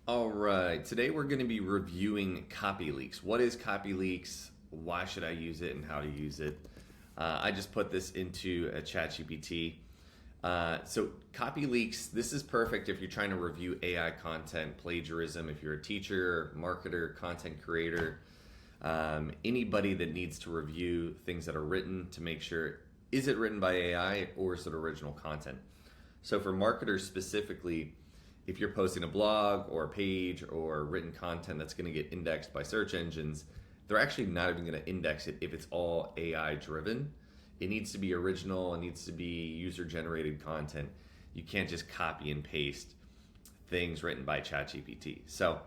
All right, today we're going to be reviewing Copyleaks. What is Copyleaks? Why should I use it and how to use it? I just put this into a chatgpt. So Copyleaks, this is perfect if you're trying to review AI content, plagiarism, if you're a teacher, marketer, content creator, anybody that needs to review things that are written to make sure, is it written by AI or is it original content? So for marketers specifically, if you're posting a blog or a page or written content that's going to get indexed by search engines, they're actually not even going to index it if it's all AI driven. It needs to be original, it needs to be user generated content. You can't just copy and paste things written by ChatGPT. So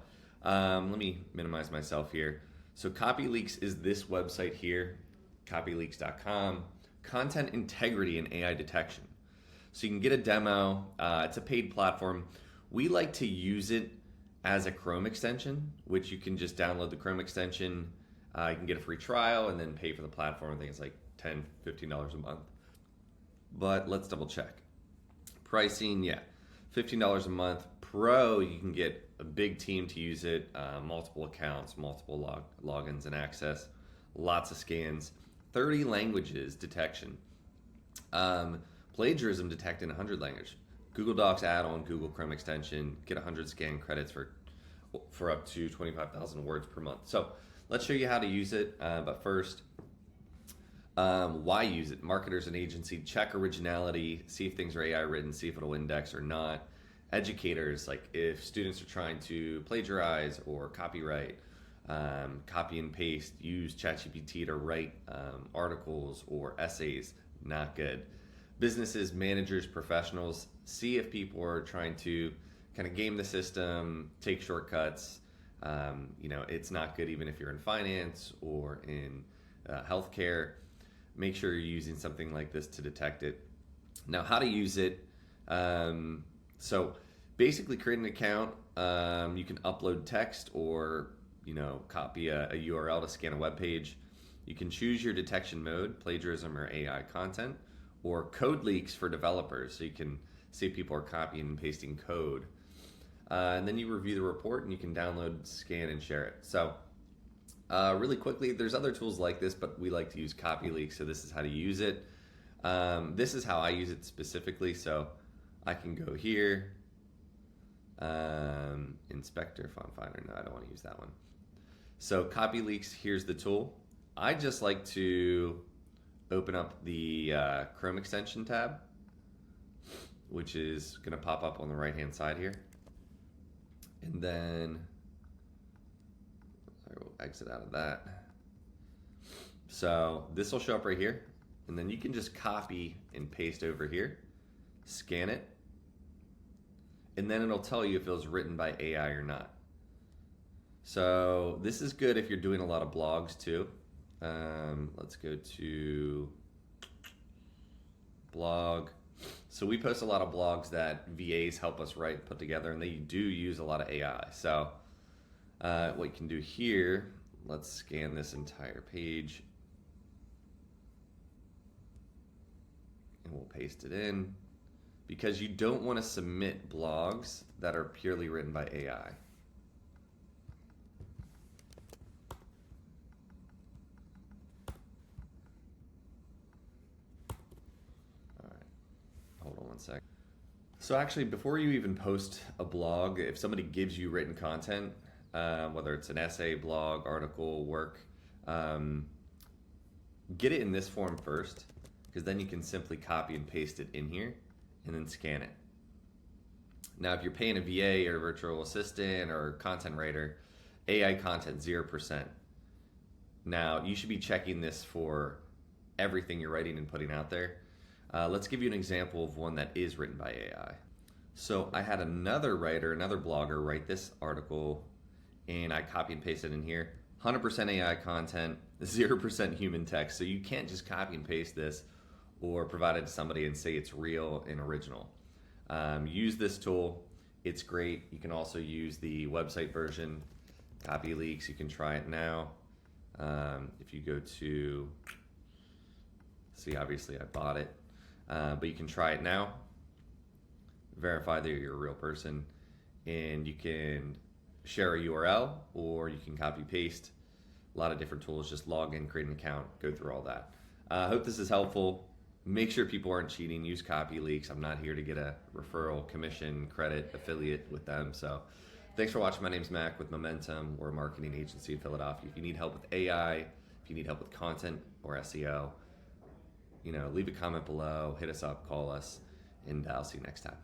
let me minimize myself here. So Copyleaks is this website here, copyleaks.com, content integrity and AI detection. So you can get a demo, it's a paid platform. We like to use it as a Chrome extension, which you can just download the Chrome extension. You can get a free trial and then pay for the platform. I think it's like $10, $15 a month. But let's double check. Pricing, yeah, $15 a month. Pro, you can get a big team to use it, multiple accounts, multiple logins and access, lots of scans, 30 languages detection. Plagiarism detected in 100 languages. Google Docs add-on, Google Chrome extension, get 100 scan credits for up to 25,000 words per month. So let's show you how to use it. But first, why use it? Marketers and agency, check originality, see if things are AI written, see if it'll index or not. Educators, like if students are trying to plagiarize or copyright, copy and paste, use ChatGPT to write articles or essays, not good. Businesses, managers, professionals, see if people are trying to kind of game the system, take shortcuts. It's not good even if you're in finance or in healthcare. Make sure you're using something like this to detect it. Now, how to use it. So basically create an account. You can upload text or, copy a URL to scan a web page. You can choose your detection mode, plagiarism or AI content, or code leaks for developers, so you can see if people are copying and pasting code. And then you review the report and you can download, scan, and share it. So really quickly, there's other tools like this, but we like to use Copyleaks, so this is how to use it. This is how I use it specifically, so I can go here, Inspector, Font Finder, no, I don't want to use that one. So Copyleaks, here's the tool. I just like to open up the Chrome extension tab, which is going to pop up on the right hand side here. And then we'll exit out of that. So this will show up right here. And then you can just copy and paste over here, scan it, and then it'll tell you if it was written by AI or not. So this is good if you're doing a lot of blogs too. Let's go to blog. So we post a lot of blogs that VAs help us write and put together, and they do use a lot of AI. So what you can do here, let's scan this entire page and we'll paste it in, because you don't want to submit blogs that are purely written by AI. Hold on one sec. So actually, before you even post a blog, if somebody gives you written content, whether it's an essay, blog, article, work, get it in this form first, because then you can simply copy and paste it in here and then scan it. Now, if you're paying a VA or a virtual assistant or content writer, AI content 0%. Now, you should be checking this for everything you're writing and putting out there. Let's give you an example of one that is written by AI. So I had another writer, another blogger write this article, and I copy and paste it in here. 100% AI content, 0% human text. So you can't just copy and paste this or provide it to somebody and say it's real and original. Use this tool. It's great. You can also use the website version, Copyleaks. You can try it now. If you go to, see, obviously I bought it. But you can try it now, verify that you're a real person, and you can share a URL, or you can copy paste. A lot of different tools. Just log in, create an account, go through all that. I hope this is helpful. Make sure people aren't cheating. Use Copyleaks. I'm not here to get a referral, commission, credit, affiliate with them. So thanks for watching. My name's Mac with Momentum. We're a marketing agency in Philadelphia. If you need help with AI, if you need help with content or SEO, leave a comment below, hit us up, call us, and I'll see you next time.